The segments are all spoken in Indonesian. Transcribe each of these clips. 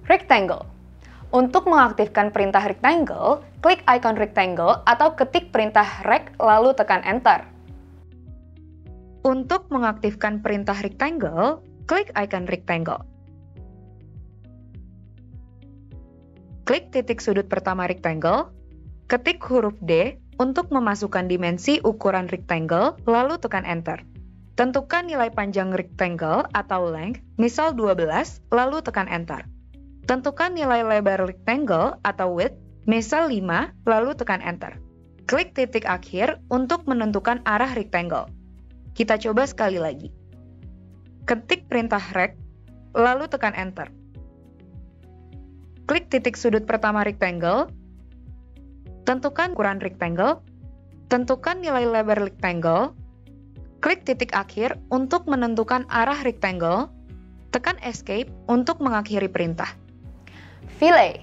Rectangle. Untuk mengaktifkan perintah rectangle, klik icon rectangle atau ketik perintah rect lalu tekan enter. Untuk mengaktifkan perintah rectangle, klik icon rectangle. Klik titik sudut pertama rectangle, ketik huruf D untuk memasukkan dimensi ukuran rectangle, lalu tekan enter. Tentukan nilai panjang rectangle atau length, misal 12, lalu tekan enter. Tentukan nilai lebar rectangle atau width, misal 5, lalu tekan enter. Klik titik akhir untuk menentukan arah rectangle. Kita coba sekali lagi. Ketik perintah rect, lalu tekan enter. Klik titik sudut pertama rectangle, tentukan ukuran rectangle, tentukan nilai lebar rectangle, klik titik akhir untuk menentukan arah rectangle, tekan escape untuk mengakhiri perintah. Fillet.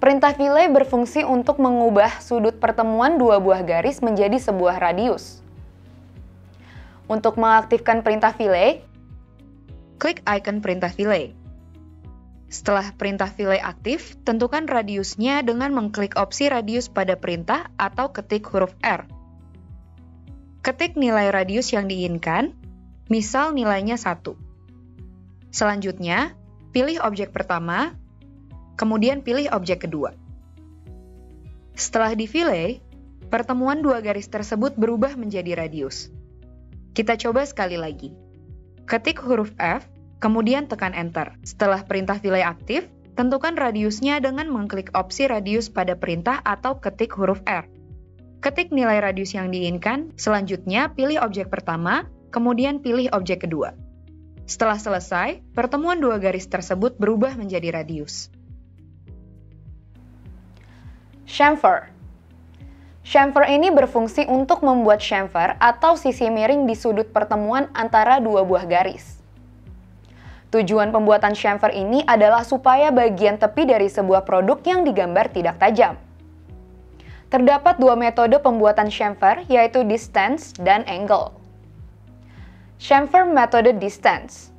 Perintah fillet berfungsi untuk mengubah sudut pertemuan dua buah garis menjadi sebuah radius. Untuk mengaktifkan perintah fillet, klik icon perintah fillet. Setelah perintah fillet aktif, tentukan radiusnya dengan mengklik opsi radius pada perintah atau ketik huruf R. Ketik nilai radius yang diinginkan, misal nilainya 1. Selanjutnya, pilih objek pertama, kemudian pilih objek kedua. Setelah di fillet, pertemuan dua garis tersebut berubah menjadi radius. Kita coba sekali lagi. Ketik huruf F, kemudian tekan enter. Setelah perintah fillet aktif, tentukan radiusnya dengan mengklik opsi radius pada perintah atau ketik huruf R. Ketik nilai radius yang diinginkan, selanjutnya pilih objek pertama, kemudian pilih objek kedua. Setelah selesai, pertemuan dua garis tersebut berubah menjadi radius. Chamfer. Chamfer ini berfungsi untuk membuat chamfer atau sisi miring di sudut pertemuan antara dua buah garis. Tujuan pembuatan chamfer ini adalah supaya bagian tepi dari sebuah produk yang digambar tidak tajam. Terdapat dua metode pembuatan chamfer, yaitu distance dan angle. Chamfer metode distance.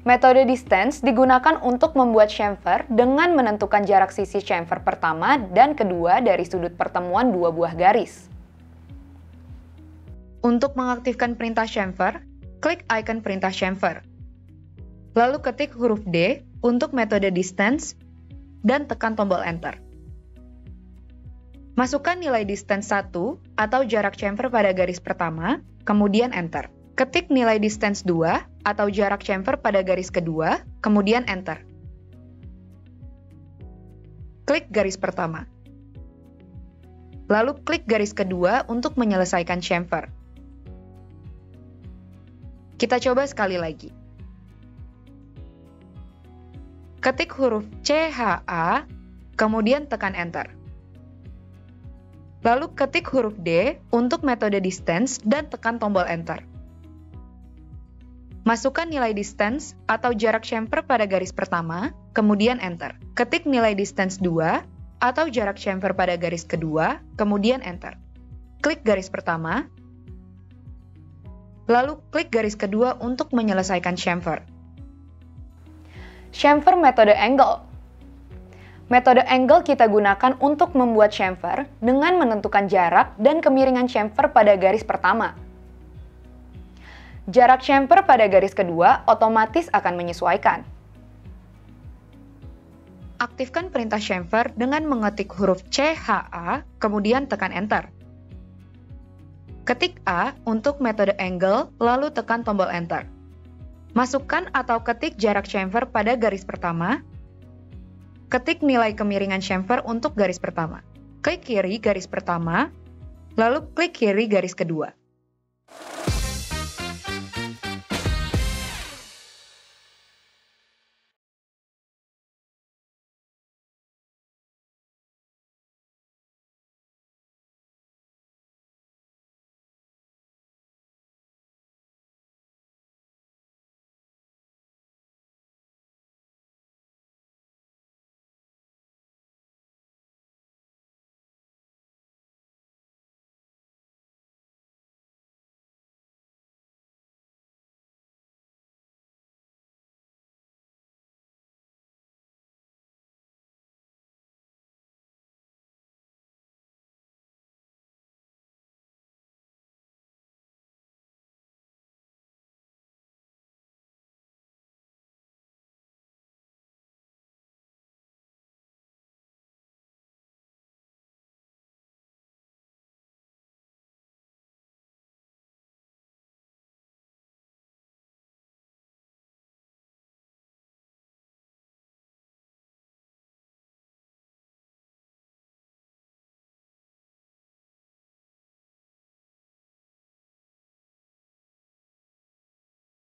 Metode distance digunakan untuk membuat chamfer dengan menentukan jarak sisi chamfer pertama dan kedua dari sudut pertemuan dua buah garis. Untuk mengaktifkan perintah chamfer, klik icon perintah chamfer. Lalu ketik huruf D untuk metode distance dan tekan tombol enter. Masukkan nilai distance 1 atau jarak chamfer pada garis pertama, kemudian enter. Ketik nilai distance 2 atau jarak chamfer pada garis kedua, kemudian enter. Klik garis pertama. Lalu klik garis kedua untuk menyelesaikan chamfer. Kita coba sekali lagi. Ketik huruf CHA, kemudian tekan enter. Lalu ketik huruf D untuk metode distance dan tekan tombol enter. Masukkan nilai distance atau jarak chamfer pada garis pertama, kemudian enter. Ketik nilai distance 2 atau jarak chamfer pada garis kedua, kemudian enter. Klik garis pertama, lalu klik garis kedua untuk menyelesaikan chamfer. Chamfer metode angle. Metode angle kita gunakan untuk membuat chamfer dengan menentukan jarak dan kemiringan chamfer pada garis pertama. Jarak chamfer pada garis kedua otomatis akan menyesuaikan. Aktifkan perintah chamfer dengan mengetik huruf CHA, kemudian tekan enter. Ketik A untuk metode angle, lalu tekan tombol enter. Masukkan atau ketik jarak chamfer pada garis pertama. Ketik nilai kemiringan chamfer untuk garis pertama. Klik kiri garis pertama, lalu klik kiri garis kedua.